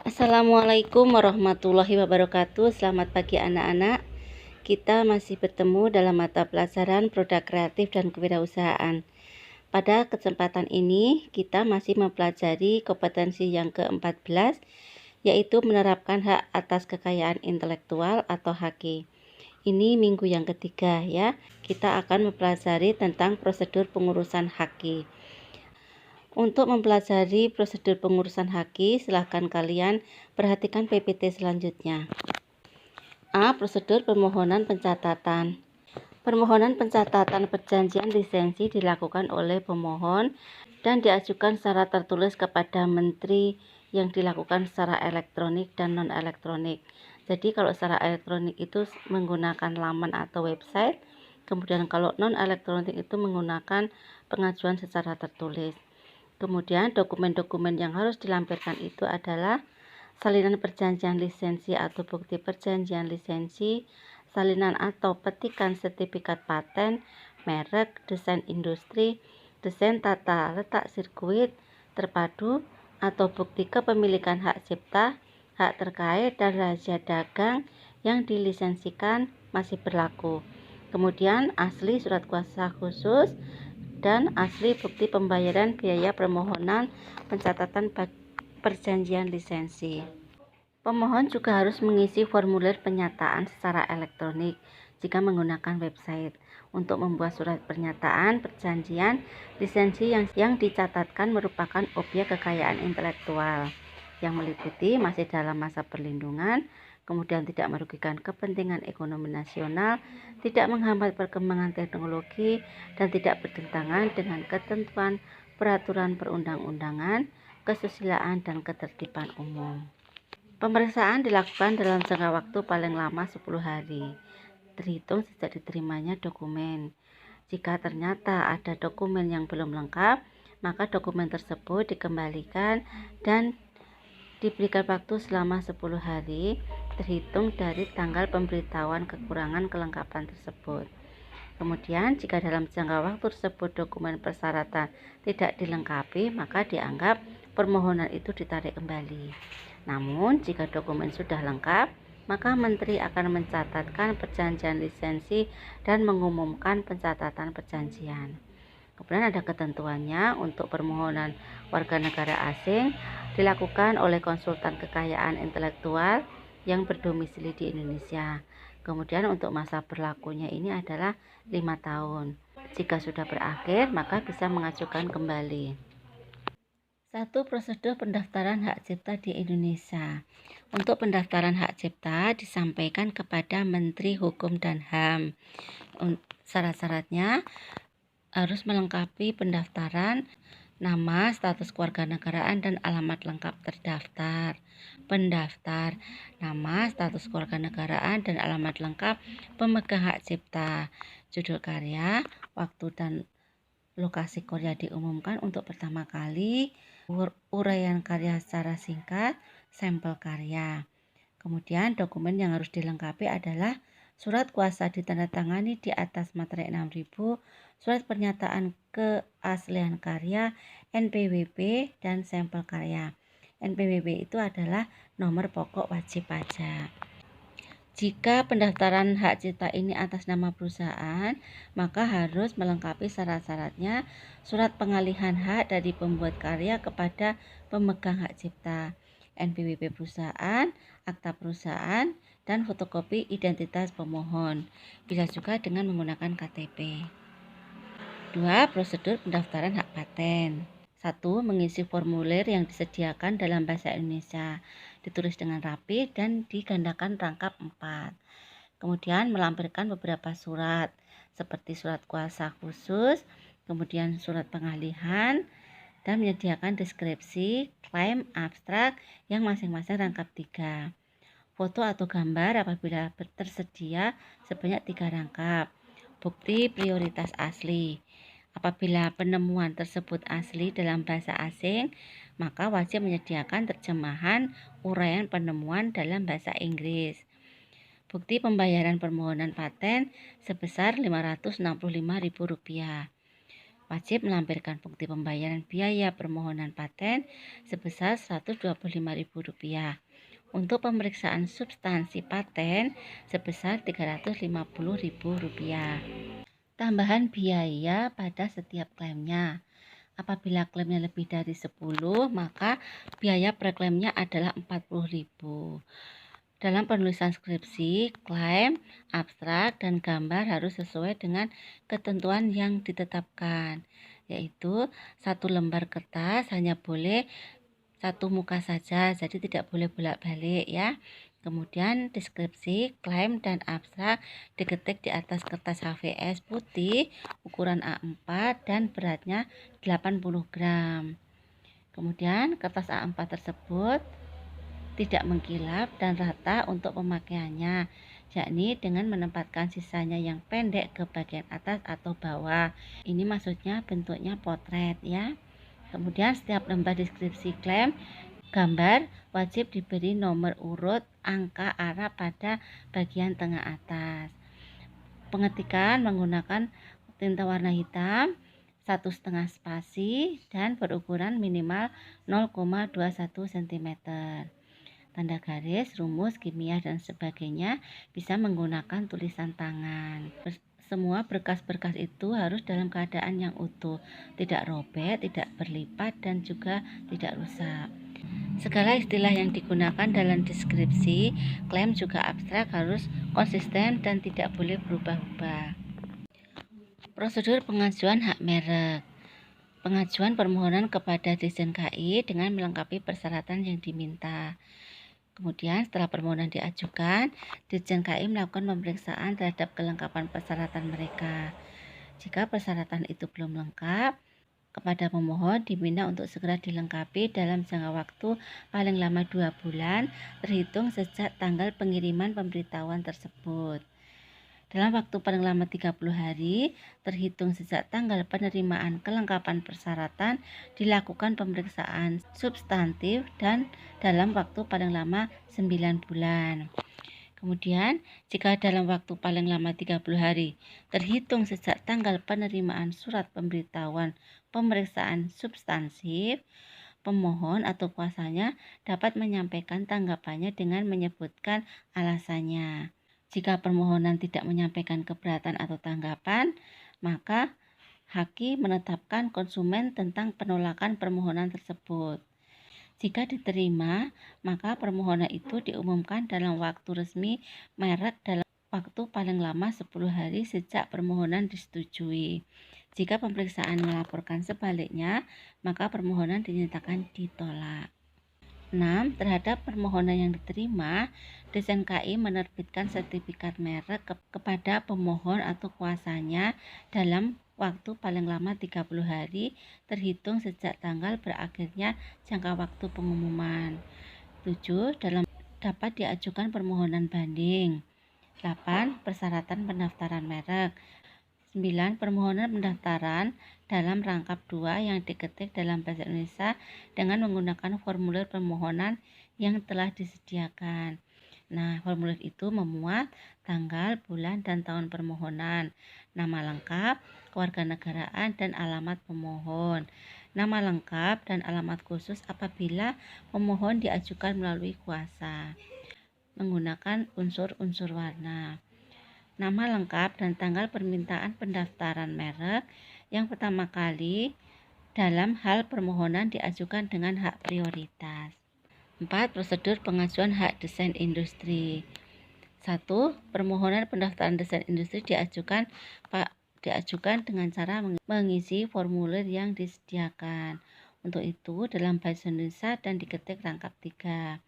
Assalamualaikum warahmatullahi wabarakatuh. Selamat pagi anak-anak. Kita masih bertemu dalam mata pelajaran produk kreatif dan kewirausahaan. Pada kesempatan ini kita masih mempelajari kompetensi yang ke-14, yaitu menerapkan hak atas kekayaan intelektual atau HAKI. Ini minggu yang ketiga ya. Kita akan mempelajari tentang prosedur pengurusan HAKI. Untuk mempelajari prosedur pengurusan HAKI, silahkan kalian perhatikan PPT selanjutnya. A. Prosedur permohonan pencatatan. Permohonan pencatatan perjanjian lisensi dilakukan oleh pemohon dan diajukan secara tertulis kepada menteri yang dilakukan secara elektronik dan non-elektronik. Jadi kalau secara elektronik itu menggunakan laman atau website, kemudian kalau non-elektronik itu menggunakan pengajuan secara tertulis. Kemudian dokumen-dokumen yang harus dilampirkan itu adalah salinan perjanjian lisensi atau bukti perjanjian lisensi, salinan atau petikan sertifikat paten, merek, desain industri, desain tata letak sirkuit terpadu atau bukti kepemilikan hak cipta, hak terkait dan rahasia dagang yang dilisensikan masih berlaku. Kemudian asli surat kuasa khusus dan asli bukti pembayaran biaya permohonan pencatatan perjanjian lisensi. Pemohon juga harus mengisi formulir penyataan secara elektronik jika menggunakan website untuk membuat surat pernyataan perjanjian lisensi yang dicatatkan merupakan objek kekayaan intelektual yang meliputi masih dalam masa perlindungan, kemudian tidak merugikan kepentingan ekonomi nasional, tidak menghambat perkembangan teknologi, dan tidak bertentangan dengan ketentuan peraturan perundang-undangan, kesusilaan, dan ketertiban umum. Pemeriksaan dilakukan dalam jangka waktu paling lama 10 hari, terhitung sejak diterimanya dokumen. Jika ternyata ada dokumen yang belum lengkap, maka dokumen tersebut dikembalikan dan diberikan waktu selama 10 hari terhitung dari tanggal pemberitahuan kekurangan kelengkapan tersebut. Kemudian jika dalam jangka waktu tersebut dokumen persyaratan tidak dilengkapi, maka dianggap permohonan itu ditarik kembali. Namun jika dokumen sudah lengkap, maka menteri akan mencatatkan perjanjian lisensi dan mengumumkan pencatatan perjanjian. Kemudian ada ketentuannya untuk permohonan warga negara asing dilakukan oleh konsultan kekayaan intelektual yang berdomisili di Indonesia. Kemudian untuk masa berlakunya ini adalah 5 tahun. Jika sudah berakhir, maka bisa mengajukan kembali. 1. Prosedur pendaftaran hak cipta di Indonesia. Untuk pendaftaran hak cipta disampaikan kepada Menteri Hukum dan HAM. Syarat-syaratnya harus melengkapi pendaftaran nama, status kewarganegaraan, dan alamat lengkap terdaftar. Pendaftar, nama, status kewarganegaraan, dan alamat lengkap pemegang hak cipta. Judul karya, waktu dan lokasi karya diumumkan untuk pertama kali, uraian karya secara singkat, sampel karya. Kemudian dokumen yang harus dilengkapi adalah surat kuasa ditandatangani di atas materai 6000, surat pernyataan keaslian karya, NPWP, dan sampel karya. NPWP itu adalah nomor pokok wajib pajak. Jika pendaftaran hak cipta ini atas nama perusahaan, maka harus melengkapi syarat-syaratnya, surat pengalihan hak dari pembuat karya kepada pemegang hak cipta, NPWP perusahaan, akta perusahaan, dan fotokopi identitas pemohon. Bisa juga dengan menggunakan KTP. 2. Prosedur pendaftaran hak paten. 1. Mengisi formulir yang disediakan dalam bahasa Indonesia, ditulis dengan rapi dan digandakan rangkap 4. Kemudian melampirkan beberapa surat, seperti surat kuasa khusus, kemudian surat pengalihan, dan menyediakan deskripsi, klaim, abstrak yang masing-masing rangkap 3. Foto atau gambar apabila tersedia sebanyak 3 rangkap. Bukti prioritas asli. Apabila penemuan tersebut asli dalam bahasa asing, maka wajib menyediakan terjemahan uraian penemuan dalam bahasa Inggris. Bukti pembayaran permohonan paten sebesar Rp565.000. wajib melampirkan bukti pembayaran biaya permohonan paten sebesar Rp125.000. Untuk pemeriksaan substansi paten sebesar Rp350.000. Tambahan biaya pada setiap klaimnya. Apabila klaimnya lebih dari 10, maka biaya per klaimnya adalah Rp40.000. Dalam penulisan skripsi, klaim, abstrak, dan gambar harus sesuai dengan ketentuan yang ditetapkan, yaitu 1 lembar kertas hanya boleh 1 muka saja, jadi tidak boleh bolak-balik ya. Kemudian deskripsi, klaim, dan abstrak diketik di atas kertas HVS putih ukuran A4 dan beratnya 80 gram. Kemudian kertas A4 tersebut tidak mengkilap dan rata untuk pemakaiannya, yakni dengan menempatkan sisanya yang pendek ke bagian atas atau bawah. Ini maksudnya bentuknya potret ya. Kemudian setiap lembar deskripsi klaim gambar wajib diberi nomor urut angka arah pada bagian tengah atas. Pengetikan menggunakan tinta warna hitam 1,5 spasi dan berukuran minimal 0,21 cm. Tanda garis, rumus, kimia, dan sebagainya bisa menggunakan tulisan tangan. Semua berkas-berkas itu harus dalam keadaan yang utuh, tidak robek, tidak berlipat, dan juga tidak rusak. Segala istilah yang digunakan dalam deskripsi, klaim juga abstrak harus konsisten dan tidak boleh berubah-ubah. Prosedur pengajuan hak merek. Pengajuan permohonan kepada Dirjen KI dengan melengkapi persyaratan yang diminta. Kemudian setelah permohonan diajukan, Dirjen KI melakukan pemeriksaan terhadap kelengkapan persyaratan mereka. Jika persyaratan itu belum lengkap, kepada pemohon diminta untuk segera dilengkapi dalam jangka waktu paling lama 2 bulan terhitung sejak tanggal pengiriman pemberitahuan tersebut. Dalam waktu paling lama 30 hari, terhitung sejak tanggal penerimaan kelengkapan persyaratan, dilakukan pemeriksaan substantif dan dalam waktu paling lama 9 bulan. Kemudian, jika dalam waktu paling lama 30 hari, terhitung sejak tanggal penerimaan surat pemberitahuan pemeriksaan substansif, pemohon atau kuasanya dapat menyampaikan tanggapannya dengan menyebutkan alasannya. Jika permohonan tidak menyampaikan keberatan atau tanggapan, maka hakim menetapkan konsumen tentang penolakan permohonan tersebut. Jika diterima, maka permohonan itu diumumkan dalam waktu resmi merek dalam waktu paling lama 10 hari sejak permohonan disetujui. Jika pemeriksaan melaporkan sebaliknya, maka permohonan dinyatakan ditolak. 6. Terhadap permohonan yang diterima, Dirjen KI menerbitkan sertifikat merek kepada pemohon atau kuasanya dalam waktu paling lama 30 hari terhitung sejak tanggal berakhirnya jangka waktu pengumuman. 7. Dapat diajukan permohonan banding. 8. Persyaratan pendaftaran merek. 9. Permohonan pendaftaran dalam rangkap 2 yang diketik dalam bahasa Indonesia dengan menggunakan formulir permohonan yang telah disediakan. Nah, formulir itu memuat tanggal, bulan, dan tahun permohonan, nama lengkap, kewarganegaraan, dan alamat pemohon. Nama lengkap dan alamat khusus apabila pemohon diajukan melalui kuasa. Menggunakan unsur-unsur warna. Nama lengkap dan tanggal permintaan pendaftaran merek yang pertama kali dalam hal permohonan diajukan dengan hak prioritas. 4. Prosedur pengajuan hak desain industri. 1. Permohonan pendaftaran desain industri diajukan dengan cara mengisi formulir yang disediakan. Untuk itu dalam bahasa Indonesia dan diketik rangkap 3.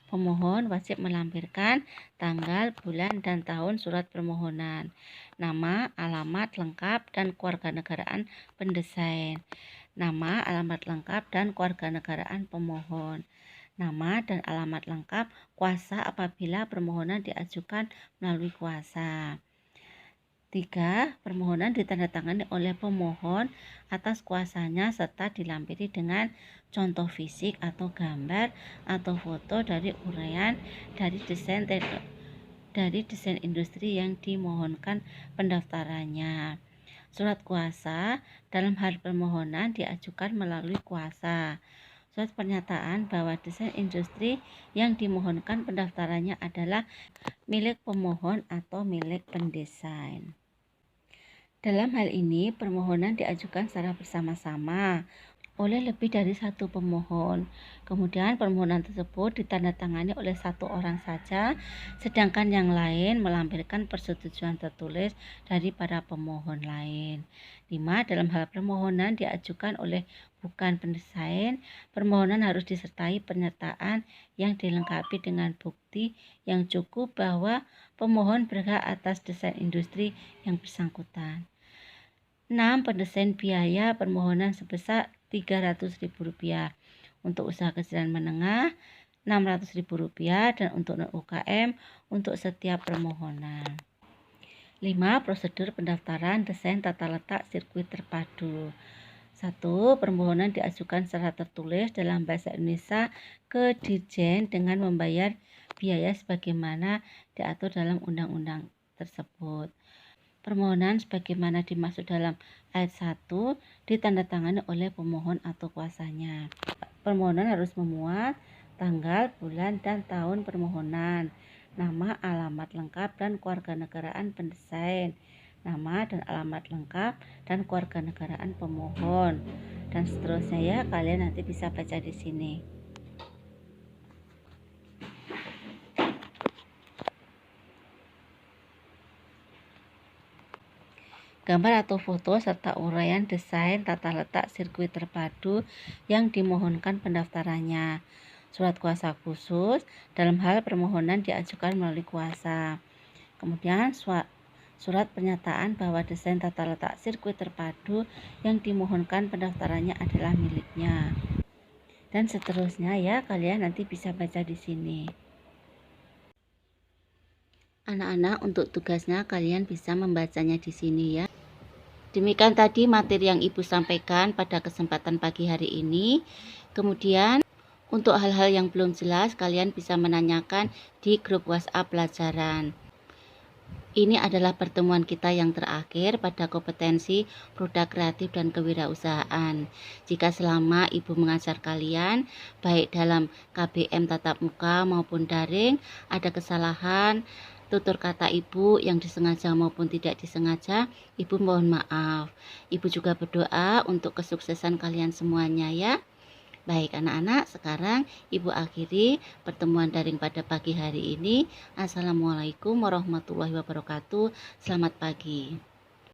Pemohon wajib melampirkan tanggal, bulan, dan tahun surat permohonan, nama, alamat lengkap, dan kewarganegaraan pendesain, nama, alamat lengkap, dan kewarganegaraan pemohon, nama dan alamat lengkap kuasa apabila permohonan diajukan melalui kuasa. 3. Permohonan ditandatangani oleh pemohon atas kuasanya serta dilampiri dengan contoh fisik atau gambar atau foto dari uraian dari desain industri yang dimohonkan pendaftarannya. Surat kuasa dalam hal permohonan diajukan melalui kuasa. Surat pernyataan bahwa desain industri yang dimohonkan pendaftarannya adalah milik pemohon atau milik pendesain. Dalam hal ini, permohonan diajukan secara bersama-sama oleh lebih dari satu pemohon. Kemudian permohonan tersebut ditandatangani oleh satu orang saja, sedangkan yang lain melampirkan persetujuan tertulis dari para pemohon lain. 5. Dalam hal permohonan diajukan oleh bukan pendesain, permohonan harus disertai pernyataan yang dilengkapi dengan bukti yang cukup bahwa pemohon berhak atas desain industri yang bersangkutan. 6. Pendesain biaya permohonan sebesar Rp300.000 untuk usaha kecil dan menengah, Rp600.000 dan untuk UKM untuk setiap permohonan. 5. Prosedur pendaftaran desain tata letak sirkuit terpadu. 1. Permohonan diajukan secara tertulis dalam bahasa Indonesia ke Dirjen dengan membayar biaya sebagaimana diatur dalam undang-undang tersebut. Permohonan sebagaimana dimaksud dalam ayat 1 ditandatangani oleh pemohon atau kuasanya. Permohonan harus memuat tanggal, bulan, dan tahun permohonan, nama, alamat lengkap, dan kewarganegaraan pendesain, nama dan alamat lengkap, dan kewarganegaraan pemohon, dan seterusnya ya. Kalian nanti bisa baca di sini. Gambar atau foto serta uraian desain tata letak sirkuit terpadu yang dimohonkan pendaftarannya. Surat kuasa khusus dalam hal permohonan diajukan melalui kuasa. Kemudian surat pernyataan bahwa desain tata letak sirkuit terpadu yang dimohonkan pendaftarannya adalah miliknya. Dan seterusnya ya, kalian nanti bisa baca di sini. Anak-anak, untuk tugasnya kalian bisa membacanya di sini ya. Demikian tadi materi yang Ibu sampaikan pada kesempatan pagi hari ini. Kemudian untuk hal-hal yang belum jelas kalian bisa menanyakan di grup WhatsApp pelajaran. Ini adalah pertemuan kita yang terakhir pada kompetensi produk kreatif dan kewirausahaan. Jika selama Ibu mengajar kalian, baik dalam KBM tatap muka maupun daring, ada kesalahan, tutur kata Ibu yang disengaja maupun tidak disengaja, Ibu mohon maaf. Ibu juga berdoa untuk kesuksesan kalian semuanya ya. Baik anak-anak, sekarang Ibu akhiri pertemuan daring pada pagi hari ini. Assalamualaikum warahmatullahi wabarakatuh. Selamat pagi.